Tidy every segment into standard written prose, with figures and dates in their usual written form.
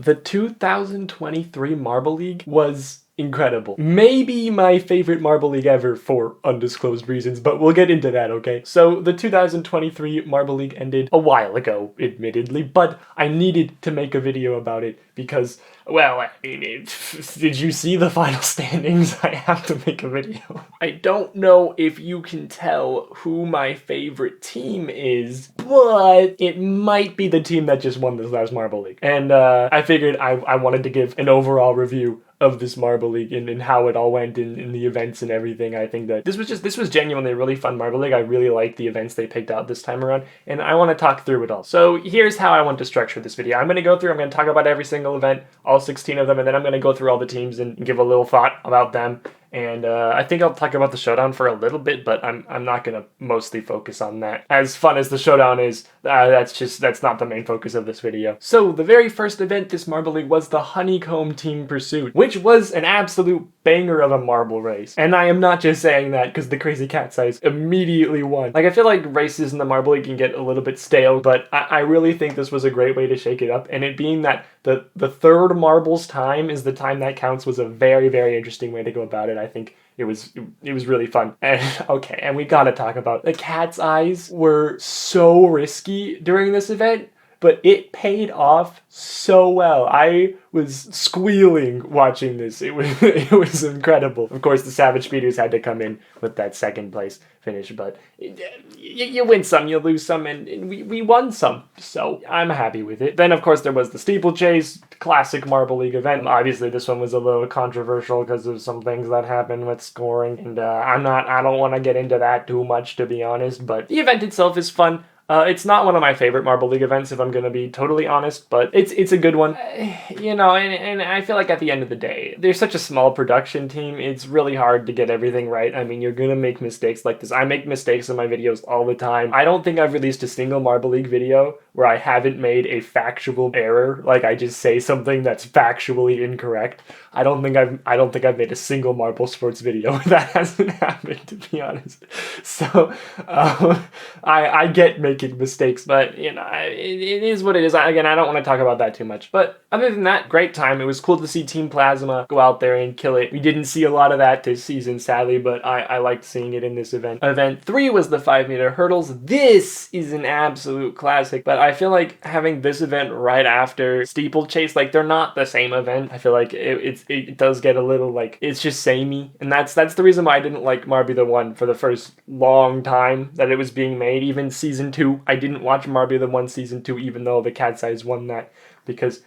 the 2023 Marble League was incredible. Maybe my favorite Marble League ever for undisclosed reasons, but we'll get into that, okay? So the 2023 Marble League ended a while ago, admittedly, but I needed to make a video about it because, well, I mean, did you see the final standings? I have to make a video. I don't know if you can tell who my favorite team is, but it might be the team that just won this last Marble League. And I figured I wanted to give an overall review of this Marble League and how it all went in the events and everything. I think that this was genuinely a really fun Marble League. I really liked the events they picked out this time around, and I want to talk through it all. So here's how I want to structure this video. I'm going to talk about every single event, all 16 of them, and then I'm going to go through all the teams and give a little thought about them. And I think I'll talk about the Showdown for a little bit, but I'm not going to mostly focus on that. As fun as the Showdown is, that's not the main focus of this video. So the very first event this Marble League was the Honeycomb Team Pursuit, which was an absolute banger of a marble race. And I am not just saying that because the Crazy Cat's Eyes immediately won. Like, I feel like races in the Marble League can get a little bit stale, but I really think this was a great way to shake it up. And it being that the third marble's time is the time that counts was a very, very interesting way to go about it. I think it was really fun. And okay, and we gotta talk about the Cat's Eyes were so risky during this event, but it paid off so well. I was squealing watching this. It was incredible. Of course, the Savage Speeders had to come in with that second place finish, but you win some, you lose some, and we won some, so I'm happy with it. Then, of course, there was the Steeplechase, classic Marble League event. Obviously, this one was a little controversial because of some things that happened with scoring, and I don't want to get into that too much, to be honest, but the event itself is fun. It's not one of my favorite Marble League events, if I'm going to be totally honest, but it's a good one. You know, and I feel like at the end of the day, there's such a small production team, it's really hard to get everything right. I mean, you're going to make mistakes like this. I make mistakes in my videos all the time. I don't think I've released a single Marble League video where I haven't made a factual error, like I just say something that's factually incorrect. I don't think I've made a single Marble Sports video where that hasn't happened, to be honest. So, I get making mistakes, but you know, it is what it is. Again, I don't want to talk about that too much. But other than that, great time. It was cool to see Team Plasma go out there and kill it. We didn't see a lot of that this season, sadly, but I liked seeing it in this event. Event 3 was the 5-meter hurdles. This is an absolute classic, but I feel like having this event right after Steeplechase, like, they're not the same event. I feel like it does get a little, like, it's just samey, and that's the reason why I didn't like Marby the One for the first long time that it was being made. Even season 2, I didn't watch Marby the One season 2, even though the Cat's Eyes won that, because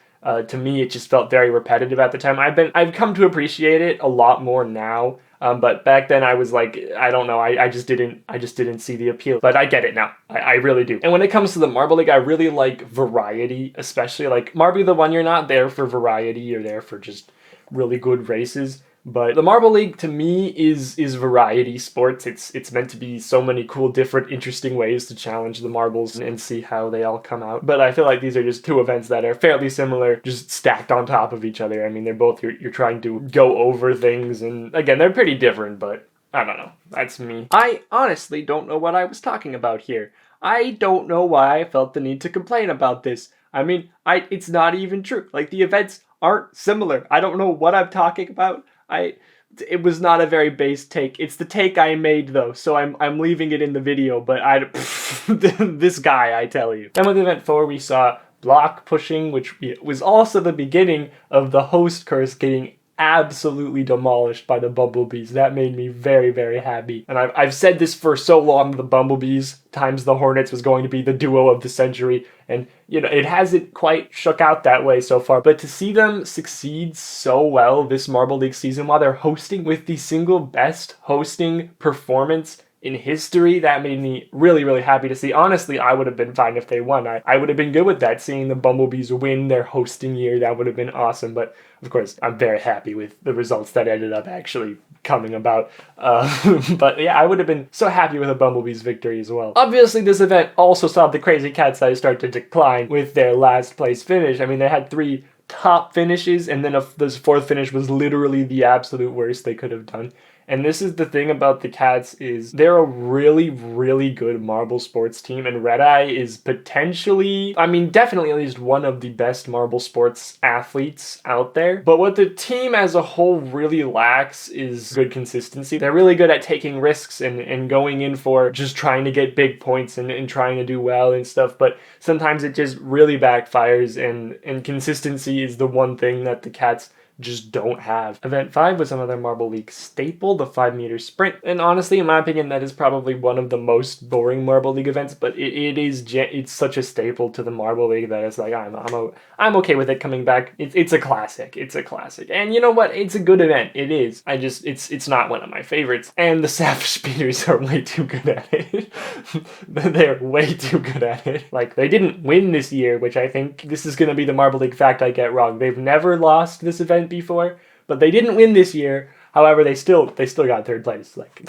to me it just felt very repetitive at the time. I've come to appreciate it a lot more now. But back then I was like, I don't know, I just didn't see the appeal. But I get it now. I really do. And when it comes to the Marble League, I really like variety, especially like Marby the One, you're not there for variety, you're there for just really good races. But the Marble League, to me, is variety sports. It's meant to be so many cool, different, interesting ways to challenge the marbles and see how they all come out. But I feel like these are just two events that are fairly similar, just stacked on top of each other. I mean, they're both, you're trying to go over things, and again, they're pretty different, but I don't know. That's me. I honestly don't know what I was talking about here. I don't know why I felt the need to complain about this. I mean, it's not even true. Like, the events aren't similar. I don't know what I'm talking about. It was not a very base take. It's the take I made, though, so I'm leaving it in the video, but this guy, I tell you. Then with event 4, we saw block pushing, which was also the beginning of the host curse getting absolutely demolished by the Bumblebees. That made me very, very happy. And I've said this for so long, the Bumblebees times the Hornets was going to be the duo of the century, and you know, it hasn't quite shook out that way so far, but to see them succeed so well this Marble League season while they're hosting with the single best hosting performance in history, that made me really, really happy to see. Honestly, I would have been fine if they won. I would have been good with that, seeing the Bumblebees win their hosting year. That would have been awesome, but of course, I'm very happy with the results that ended up actually coming about. But yeah, I would have been so happy with a Bumblebees victory as well. Obviously, this event also saw the Crazy Cat's Eyes start to decline with their last place finish. I mean, they had 3 top finishes, and then this 4th finish was literally the absolute worst they could have done. And this is the thing about the Cats is they're a really, really good marble sports team, and Red Eye is potentially, I mean, definitely at least one of the best marble sports athletes out there. But what the team as a whole really lacks is good consistency. They're really good at taking risks and going in for just trying to get big points and trying to do well and stuff, but sometimes it just really backfires, and consistency is the one thing that the Cats just don't have. Event 5 was another Marble League staple, the 5-meter sprint. And honestly, in my opinion, that is probably one of the most boring Marble League events, but it's such a staple to the Marble League that it's like, I'm okay with it coming back. It's a classic. It's a classic. And you know what? It's a good event. It is. It's not one of my favorites. And the Savage Speeders are way too good at it. They're way too good at it. Like, they didn't win this year, which I think this is going to be the Marble League fact I get wrong. They've never lost this event before, but they didn't win this year. However, they still got third place. Like,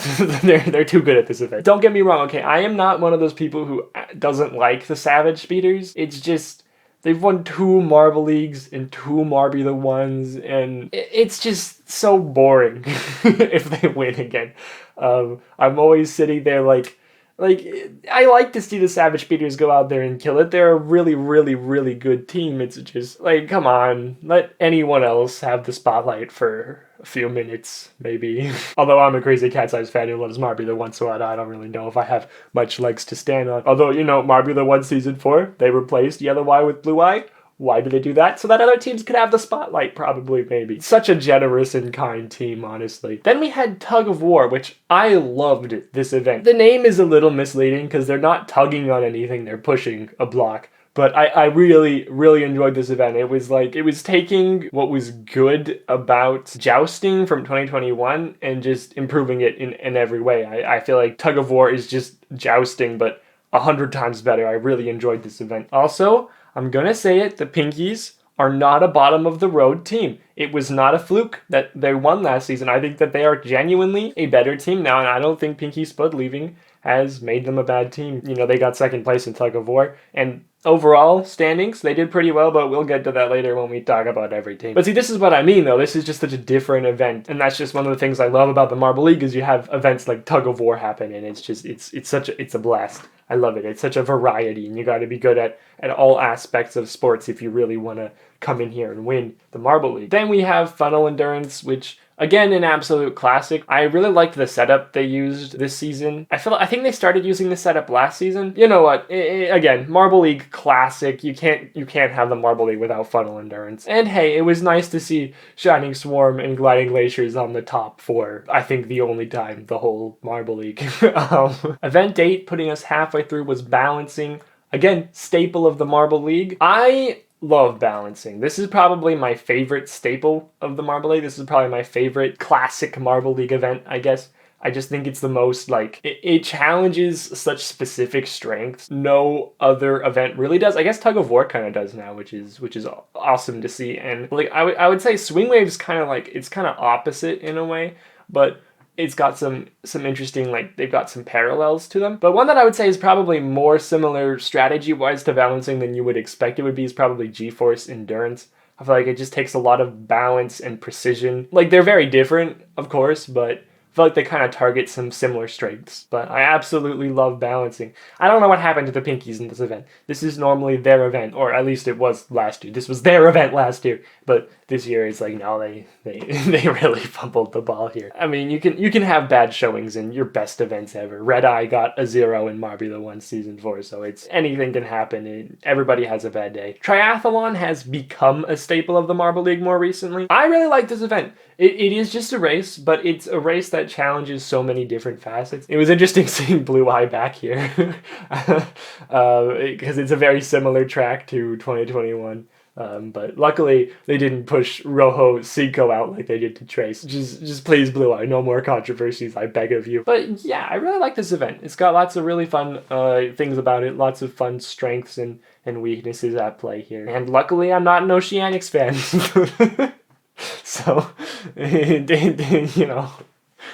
they're too good at this event. Don't get me wrong, okay? I am not one of those people who doesn't like the Savage Speeders. It's just they've won 2 Marble Leagues and 2 Marbula ones, and it's just so boring if they win again. I'm always sitting there like, I like to see the Savage Speeders go out there and kill it. They're a really, really, really good team. It's just, like, come on. Let anyone else have the spotlight for a few minutes, maybe. Although I'm a crazy Cat's Eyes fan who loves Marbula 1, so I don't really know if I have much legs to stand on. Although, you know, Marbula 1 Season 4, they replaced Yellow Eye with Blue Eye. Why do they do that? So that other teams could have the spotlight, probably, maybe. Such a generous and kind team, honestly. Then we had Tug of War, which I loved this event. The name is a little misleading because they're not tugging on anything, they're pushing a block. But I really, really enjoyed this event. It was taking what was good about jousting from 2021 and just improving it in every way. I feel like Tug of War is just jousting, but 100 times better. I really enjoyed this event. Also, I'm gonna say it, the Pinkies are not a bottom of the road team. It was not a fluke that they won last season. I think that they are genuinely a better team now, and I don't think Pinky Spud leaving has made them a bad team. You know, they got second place in Tug of War, and overall standings, they did pretty well, but we'll get to that later when we talk about every team. But see, this is what I mean, though. This is just such a different event, and that's just one of the things I love about the Marble League is you have events like Tug of War happen, and it's a blast. I love it. It's such a variety, and you got to be good at all aspects of sports if you really want to come in here and win the Marble League. Then we have Funnel Endurance, which, again, an absolute classic. I really liked the setup they used this season. I think they started using the setup last season. You know what? Again, Marble League classic. You can't have the Marble League without Funnel Endurance. And hey, it was nice to see Shining Swarm and Gliding Glaciers on the top for, I think, the only time the whole Marble League. Event 8, putting us halfway through, was Balancing. Again, staple of the Marble League. I love balancing. This is probably my favorite staple of the Marble League. This is probably my favorite classic Marble League event, I guess. I just think it's the most, like, it challenges such specific strengths. No other event really does. I guess Tug of War kind of does now, which is awesome to see. And, like, I would say Swing Wave's kind of like, it's kind of opposite in a way, but it's got some interesting, like, they've got some parallels to them. But one that I would say is probably more similar strategy-wise to balancing than you would expect it would be is probably G-Force Endurance. I feel like it just takes a lot of balance and precision. Like, they're very different, of course, but I feel like they kind of target some similar strengths. But I absolutely love balancing. I don't know what happened to the Pinkies in this event. This is normally their event, or at least it was last year. This was their event last year, but this year it's like, no, they really fumbled the ball here. I mean, you can have bad showings in your best events ever. Red Eye got a 0 in Marbula 1 Season 4, so it's anything can happen. Everybody has a bad day. Triathlon has become a staple of the Marble League more recently. I really like this event. It is just a race, but it's a race that challenges so many different facets. It was interesting seeing Blue Eye back here because it's a very similar track to 2021. But luckily they didn't push Rojo Cinco out like they did to Trace. Just please, Blue Eye, no more controversies, I beg of you. But yeah, I really like this event. It's got lots of really fun things about it, lots of fun strengths and weaknesses at play here. And luckily I'm not an Oceanics fan. So, you know,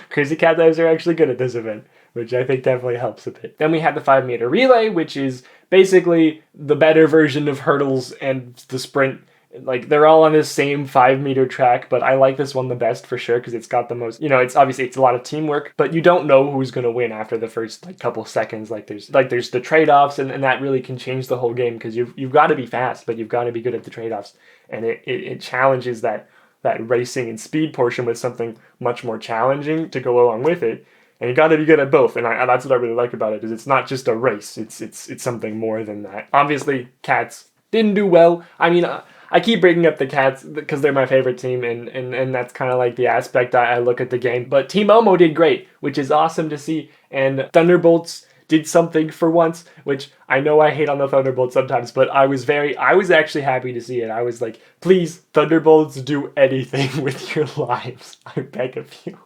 Crazy Cat's Eyes are actually good at this event, which I think definitely helps a bit. Then we had the 5-meter relay, which is basically the better version of hurdles and the sprint Like, they're all on this same 5-meter track, but I like this one the best for sure because it's got the most, it's obviously it's a lot of teamwork, but you don't know who's going to win after the first like couple seconds. There's the trade-offs, and that really can change the whole game because you've got to be fast, but you've got to be good at the trade-offs, and it challenges that racing and speed portion with something much more challenging to go along with it. And you got to be good at both, and that's what I really like about it. Is it's not just a race; it's something more than that. Obviously, Cats didn't do well. I mean, I keep bringing up the Cats because they're my favorite team, and that's kind of like the aspect I look at the game. But Team Omo did great, which is awesome to see, and Thunderbolts did something for once, which I know I hate on the Thunderbolts sometimes, but I was actually happy to see it. I was like, please, Thunderbolts, do anything with your lives. I beg of you.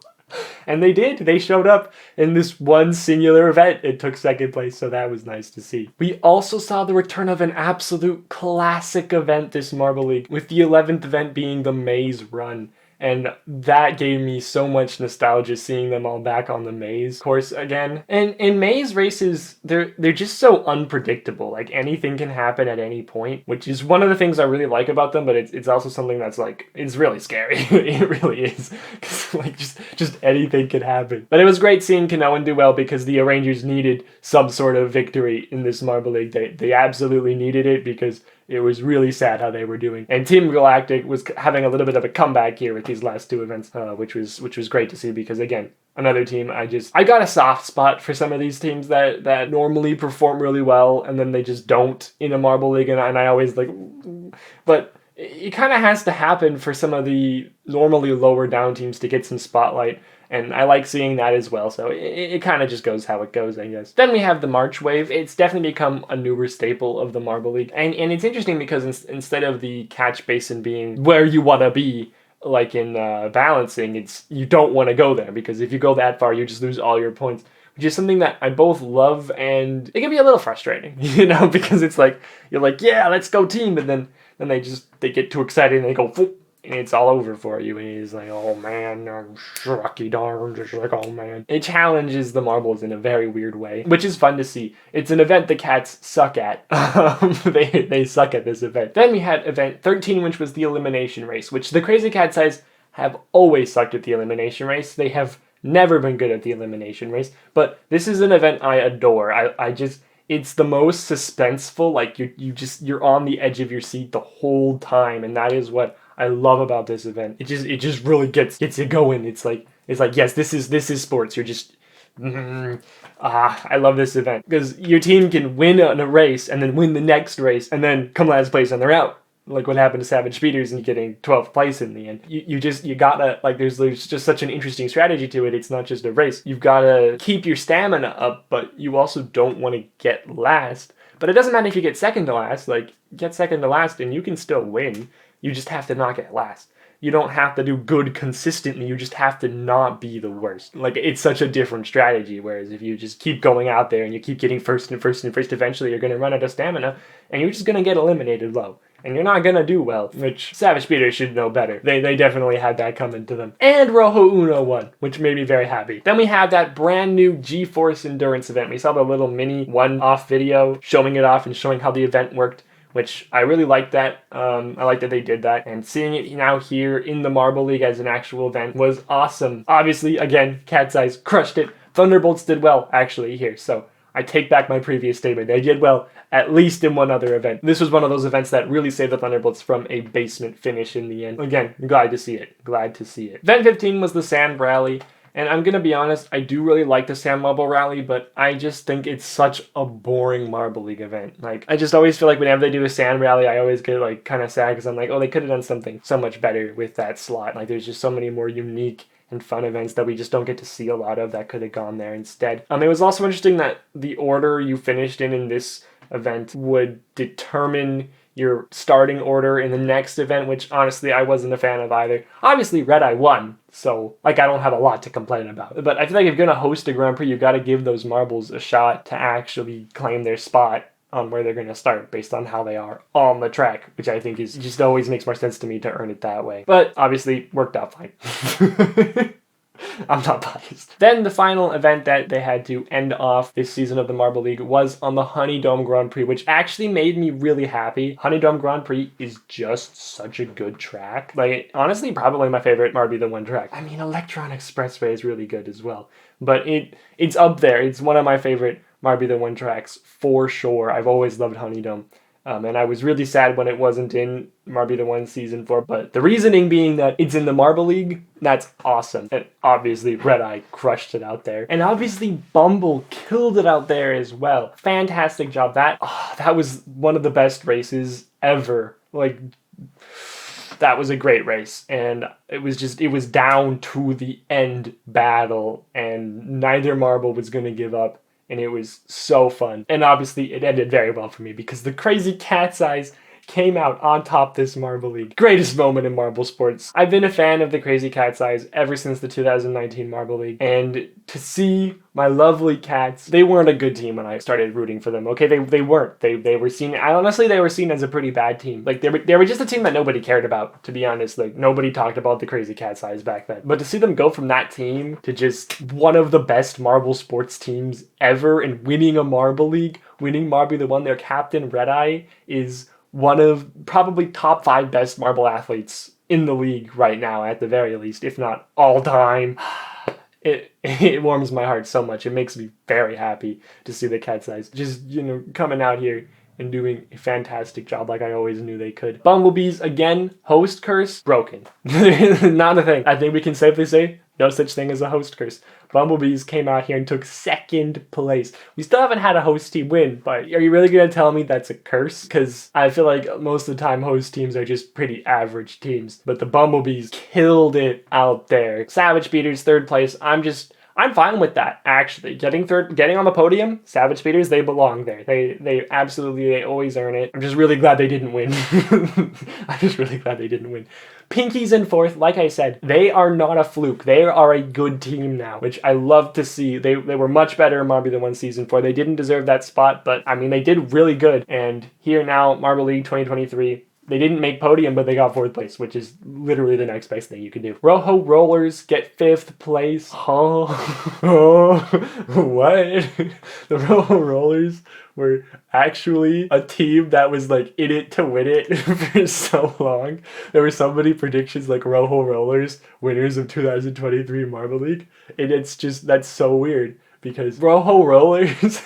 And they did. They showed up in this one singular event and took second place, so that was nice to see. We also saw the return of an absolute classic event this Marble League, with the 11th event being the Maze Run. And that gave me so much nostalgia seeing them all back on the maze course again. And maze races, they're just so unpredictable. Like, anything can happen at any point, which is one of the things I really like about them, but it's also something that's like, it's really scary. It really is. Because like just anything can happen. But it was great seeing Kanoan do well because the Rangers needed some sort of victory in this Marble League. They absolutely needed it because it was really sad how they were doing. And Team Galactic was having a little bit of a comeback here with these last two events, which was great to see because, again, another team I got a soft spot for some of these teams that normally perform really well and then they just don't in a Marble League, and I always like, but it kind of has to happen for some of the normally lower down teams to get some spotlight. And I like seeing that as well, so it kind of just goes how it goes, I guess. Then we have the March Wave. It's definitely become a newer staple of the Marble League. And it's interesting because instead of the catch basin being where you want to be, like in balancing, you don't want to go there, because if you go that far, you just lose all your points, which is something that I both love and it can be a little frustrating, because it's like, you're like, yeah, let's go team, but then they get too excited and they go, whoop, and it's all over for you, and he's like, oh man, shucky darn, just like, oh man. It challenges the marbles in a very weird way, which is fun to see. It's an event the Cats suck at. They suck at this event. Then we had event 13, which was the elimination race, which the Crazy Cat Eyes have always sucked at the elimination race. They have never been good at the elimination race, but this is an event I adore. It's the most suspenseful, like you're on the edge of your seat the whole time, and that is what I love about this event. It just really gets you going. It's like yes, this is sports. You're just I love this event because your team can win a race and then win the next race and then come last place and they're out. Like what happened to Savage Speeders and getting 12th place in the end. You gotta, like, there's just such an interesting strategy to it. It's not just a race. You've gotta keep your stamina up, but you also don't want to get last. But it doesn't matter if you get second to last. Like, get second to last and you can still win. You just have to not get last. You don't have to do good consistently. You just have to not be the worst. Like, it's such a different strategy. Whereas if you just keep going out there and you keep getting first and first and first, eventually you're going to run out of stamina and you're just going to get eliminated low. And you're not going to do well, which Savage Speeders should know better. They definitely had that coming to them. And Rojo Uno won, which made me very happy. Then we had that brand new G-Force Endurance event. We saw the little mini one-off video showing it off and showing how the event worked, which I really liked that. I like that they did that. And seeing it now here in the Marble League as an actual event was awesome. Obviously, again, Cat's Eyes crushed it. Thunderbolts did well, actually, here. So I take back my previous statement. They did well, at least in one other event. This was one of those events that really saved the Thunderbolts from a basement finish in the end. Again, glad to see it. Glad to see it. Event 15 was the Sand Rally. And I'm going to be honest, I do really like the Sand Marble Rally, but I just think it's such a boring Marble League event. Like, I just always feel like whenever they do a Sand Rally, I always get, like, kind of sad because I'm like, oh, they could have done something so much better with that slot. Like, there's just so many more unique and fun events that we just don't get to see a lot of that could have gone there instead. It was also interesting that the order you finished in this event would determine your starting order in the next event, which honestly I wasn't a fan of either. Obviously Red Eye won, so like I don't have a lot to complain about. But I feel like if you're gonna host a Grand Prix, you gotta give those marbles a shot to actually claim their spot on where they're going to start based on how they are on the track, which I think is just always makes more sense to me to earn it that way. But obviously worked out fine. I'm not biased. Then the final event that they had to end off this season of the Marble League was on the Honeydome Grand Prix, which actually made me really happy. Honeydome Grand Prix is just such a good track. Like, honestly, probably my favorite Marby the One track. I mean, Electron Expressway is really good as well, but it's up there. It's one of my favorite Marby the One tracks for sure. I've always loved Honeydome. And I was really sad when it wasn't in Marby the One Season 4, but the reasoning being that it's in the Marble League, that's awesome. And obviously Red Eye crushed it out there. And obviously Bumble killed it out there as well. Fantastic job. That was one of the best races ever. Like, that was a great race, and it was down to the end battle, and neither Marble was going to give up. And it was so fun. And obviously it ended very well for me because the Crazy Cat's Eyes came out on top this Marble League. Greatest moment in marble sports. I've been a fan of the Crazy Cat's Eyes ever since the 2019 Marble League. And to see my lovely cats, they weren't a good team when I started rooting for them. Okay, they weren't. They were seen, honestly, they were seen as a pretty bad team. Like, they were just a team that nobody cared about, to be honest. Like, nobody talked about the Crazy Cat's Eyes back then. But to see them go from that team to just one of the best marble sports teams ever and winning a Marble League, winning Marby the One, their captain, Red Eye, is one of probably top 5 best marble athletes in the league right now, at the very least, if not all time. It warms my heart so much. It makes me very happy to see the Cat's Eyes just, coming out here and doing a fantastic job like I always knew they could. Bumblebees, again, host curse, broken. Not a thing. I think we can safely say no such thing as a host curse. Bumblebees came out here and took 2nd place. We still haven't had a host team win, but are you really going to tell me that's a curse? Because I feel like most of the time host teams are just pretty average teams. But the Bumblebees killed it out there. Savage Beaters, 3rd place. I'm fine with that, actually. Getting on the podium, Savage Speeders, they belong there. They always earn it. I'm just really glad they didn't win. I'm just really glad they didn't win. Pinkies in 4th, like I said, they are not a fluke. They are a good team now, which I love to see. They were much better in Marby the One Season 4. They didn't deserve that spot, but I mean, they did really good. And here now, Marble League 2023, they didn't make podium, but they got 4th place, which is literally the next best thing you can do. Rojo Rollers get 5th place. Oh, what? The Rojo Rollers were actually a team that was like in it to win it for so long. There were so many predictions like Rojo Rollers, winners of 2023 Marble League. And that's so weird because Rojo Rollers,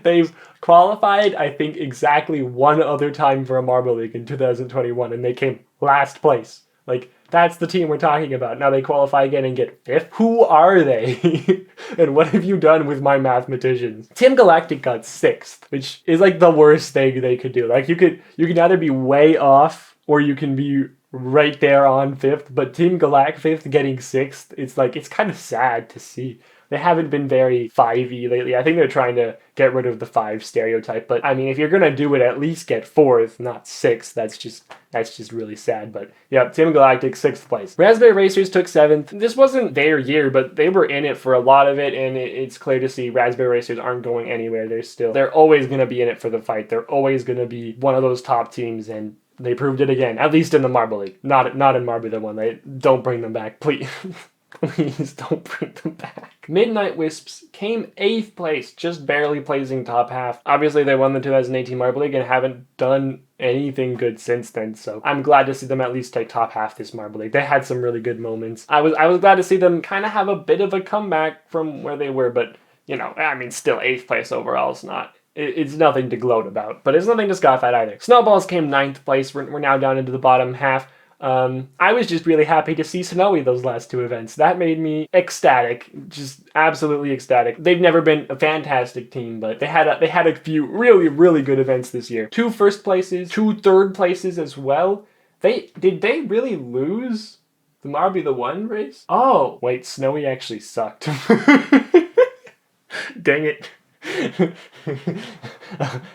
they've qualified, I think, exactly one other time for a Marble League in 2021, and they came last place. Like, that's the team we're talking about. Now they qualify again and get 5th? Who are they? And what have you done with my mathematicians? Team Galactic got 6th, which is like the worst thing they could do. Like, you can either be way off or you can be right there on 5th, but Team Galactic 5th getting 6th, it's kind of sad to see. They haven't been very 5-y lately. I think they're trying to get rid of the 5 stereotype. But I mean, if you're gonna do it, at least get 4th, not 6th. That's just really sad. But yeah, Team Galactic 6th place. Raspberry Racers took 7th. This wasn't their year, but they were in it for a lot of it, and it's clear to see Raspberry Racers aren't going anywhere. They're always gonna be in it for the fight. They're always gonna be one of those top teams, and they proved it again. At least in the Marble League, not in Marble the One. Don't bring them back, please. Please don't bring them back. Midnight Wisps came 8th place, just barely placing top half. Obviously, they won the 2018 Marble League and haven't done anything good since then, so I'm glad to see them at least take top half this Marble League. They had some really good moments. I was glad to see them kind of have a bit of a comeback from where they were, but, I mean, still 8th place overall is not... It's nothing to gloat about, but it's nothing to scoff at either. Snowballs came 9th place. We're now down into the bottom half. I was just really happy to see Snowy those last 2 events. That made me ecstatic, just absolutely ecstatic. They've never been a fantastic team, but they had a few really, really good events this year. 2 1st places, 2 3rd places as well. Did they really lose the Marby the One race? Oh, wait, Snowy actually sucked. Dang it.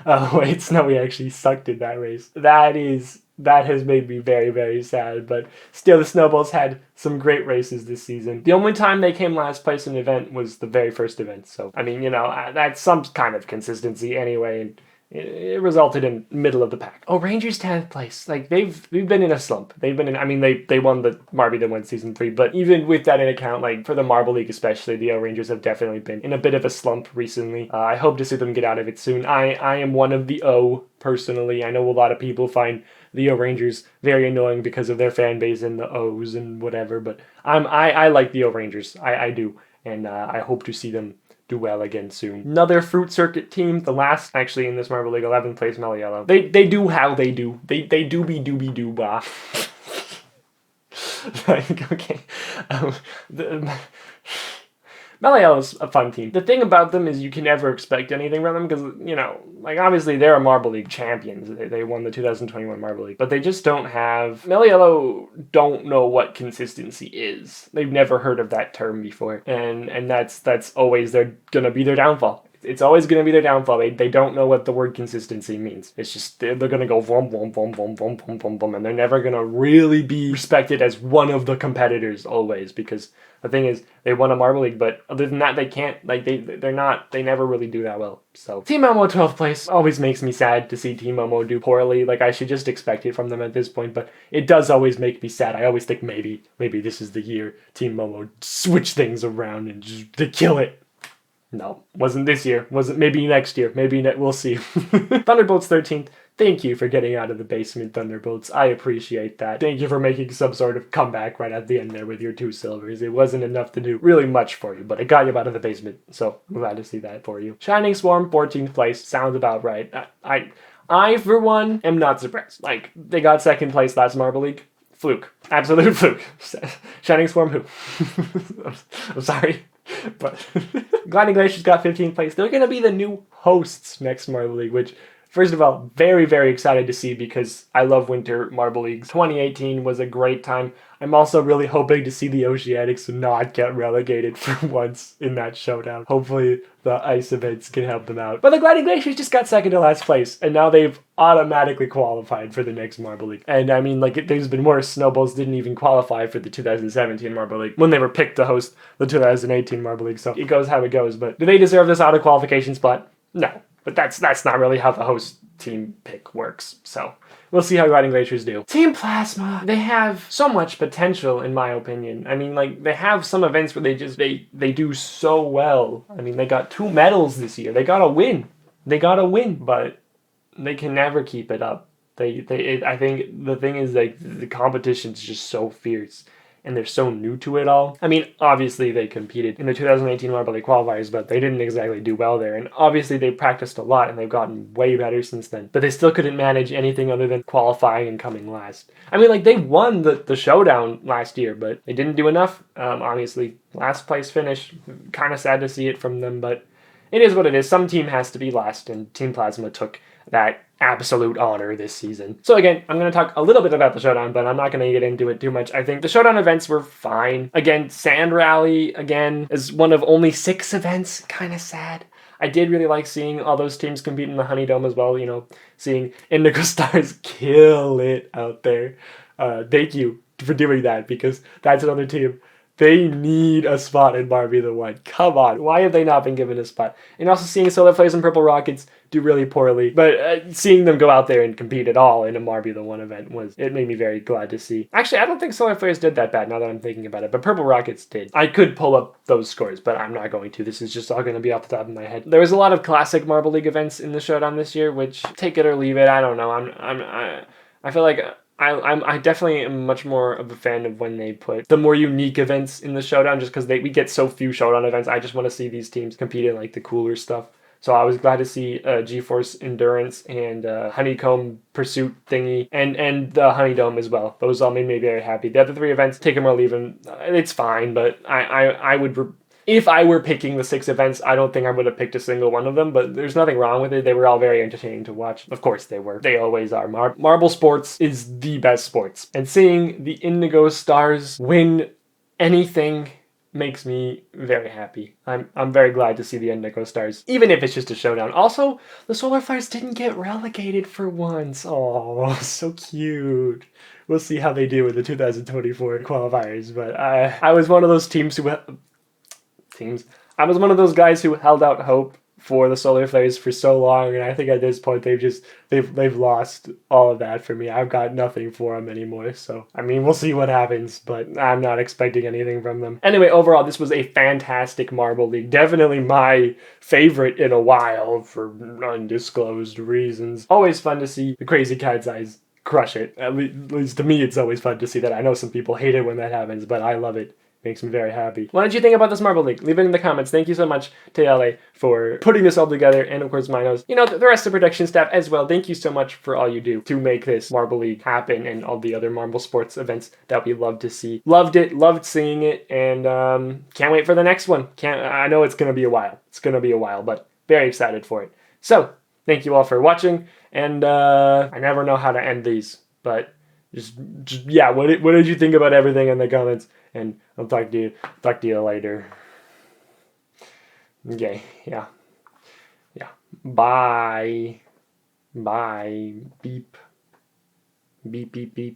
Oh, wait, Snowy actually sucked in that race. That has made me very, very sad, but still the Snowballs had some great races this season. The only time they came last place in an event was the very first event, so, I mean, that's some kind of consistency anyway, and It resulted in middle of the pack. Oh, Rangers 10th place. Like we've been in a slump. They've been in. I mean, they won the Marby that won season 3, but even with that in account, like for the Marble League especially, the Rangers have definitely been in a bit of a slump recently. I hope to see them get out of it soon. I am one of the O personally. I know a lot of people find the Rangers very annoying because of their fan base and the O's and whatever, but I like the Rangers. I do, and I hope to see them do well again soon. Another Fruit Circuit team, the last actually in this Marble League, 11th place Meliello. They do how they do. They doobie doo bah. Like, okay. Meliello's a fun team. The thing about them is you can never expect anything from them because, you know, like obviously they're a Marble League champions. They won the 2021 Marble League, but they just don't have... Meliello don't know what consistency is. They've never heard of that term before, and that's always gonna be their downfall. It's always going to be their downfall. They don't know what the word consistency means. It's just, they're going to go vom, vom, vom, vom, vom, vom, vom, vom, and they're never going to really be respected as one of the competitors always, because the thing is, they won a Marble League, but other than that, they can't, like, they never really do that well. So, Team Momo 12th place always makes me sad to see Team Momo do poorly. Like, I should just expect it from them at this point, but it does always make me sad. I always think maybe this is the year Team Momo switch things around and just to kill it. No, wasn't this year. Wasn't maybe next year. We'll see. Thunderbolts 13th. Thank you for getting out of the basement, Thunderbolts. I appreciate that. Thank you for making some sort of comeback right at the end there with your 2 silvers. It wasn't enough to do really much for you, but it got you out of the basement, so I'm glad to see that for you. Shining Swarm 14th place. Sounds about right. I for one, am not surprised. Like, they got 2nd place last Marble League. Fluke. Absolute fluke. Shining Swarm who? I'm sorry. But Gliding Glaciers got 15th place. They're going to be the new hosts next Marble League, which, first of all, very, very excited to see because I love Winter Marble Leagues. 2018 was a great time. I'm also really hoping to see the Oceanics not get relegated for once in that showdown. Hopefully the ice events can help them out. But the Gliding Glaciers just got 2nd to last place, and now they've automatically qualified for the next Marble League. And I mean, like, there's been worse. Snowballs didn't even qualify for the 2017 Marble League when they were picked to host the 2018 Marble League, so it goes how it goes. But do they deserve this auto-qualification spot? No. But that's not really how the host team pick works, so we'll see how Gliding Glaciers do. Team Plasma, they have so much potential in my opinion. I mean, like, they have some events where they do so well. I mean, they got 2 medals this year. They got a win, but they can never keep it up. I think the thing is, like, the competition's just so fierce. And they're so new to it all. I mean, obviously they competed in the 2018 Marble League qualifiers, but they didn't exactly do well there. And obviously they practiced a lot and they've gotten way better since then. But they still couldn't manage anything other than qualifying and coming last. I mean, like, they won the showdown last year, but they didn't do enough. Obviously, last place finish. Kind of sad to see it from them, but it is what it is. Some team has to be last, and Team Plasma took that absolute honor this season. So again, I'm going to talk a little bit about the Showdown, but I'm not going to get into it too much. I think the Showdown events were fine. Again, Sand Rally, again, is one of only 6 events. Kind of sad. I did really like seeing all those teams compete in the Honey Dome as well, you know, seeing Indigo Stars kill it out there. Thank you for doing that, because that's another team. They need a spot in Marby the One. Come on. Why have they not been given a spot? And also seeing Solar Flares and Purple Rockets do really poorly. But seeing them go out there and compete at all in a Marby the One event it made me very glad to see. Actually, I don't think Solar Flares did that bad now that I'm thinking about it. But Purple Rockets did. I could pull up those scores, but I'm not going to. This is just all going to be off the top of my head. There was a lot of classic Marble League events in the Showdown this year, which, take it or leave it, I don't know. I feel like I definitely am much more of a fan of when they put the more unique events in the Showdown, just because we get so few Showdown events. I just want to see these teams compete in, like, the cooler stuff. So I was glad to see GeForce Endurance and Honeycomb Pursuit thingy and the Honey Dome as well. Those all made me very happy. The other 3 events, take them or leave them, it's fine, but I would... If I were picking the 6 events, I don't think I would have picked a single one of them, but there's nothing wrong with it. They were all very entertaining to watch. Of course they were. They always are. Marble sports is the best sports. And seeing the Indigo Stars win anything makes me very happy. I'm very glad to see the Indigo Stars, even if it's just a showdown. Also, the Solar Flares didn't get relegated for once. Oh, so cute. We'll see how they do in the 2024 qualifiers, but I was one of those I was one of those guys who held out hope for the solar flares for so long, and I think at this point they've lost all of that for me. I've got nothing for them anymore. So I mean, we'll see what happens, but I'm not expecting anything from them. Anyway, overall, this was a fantastic Marble League. Definitely my favorite in a while for undisclosed reasons. Always fun to see the Crazy Cat's Eyes crush it. At least to me, it's always fun to see that. I know some people hate it when that happens, but I love it. Makes me very happy. What did you think about this Marble League? Leave it in the comments. Thank you so much to LA for putting this all together, and of course Minos. You know, the rest of the production staff as well. Thank you so much for all you do to make this Marble League happen and all the other Marble Sports events that we love to see. Loved it, loved seeing it, and can't wait for the next one. I know it's gonna be a while. It's gonna be a while, but very excited for it. So, thank you all for watching, and I never know how to end these, but just yeah, what did you think about everything in the comments? And I'll talk to you later. Okay, yeah. Bye. Bye. Beep. Beep, beep, beep.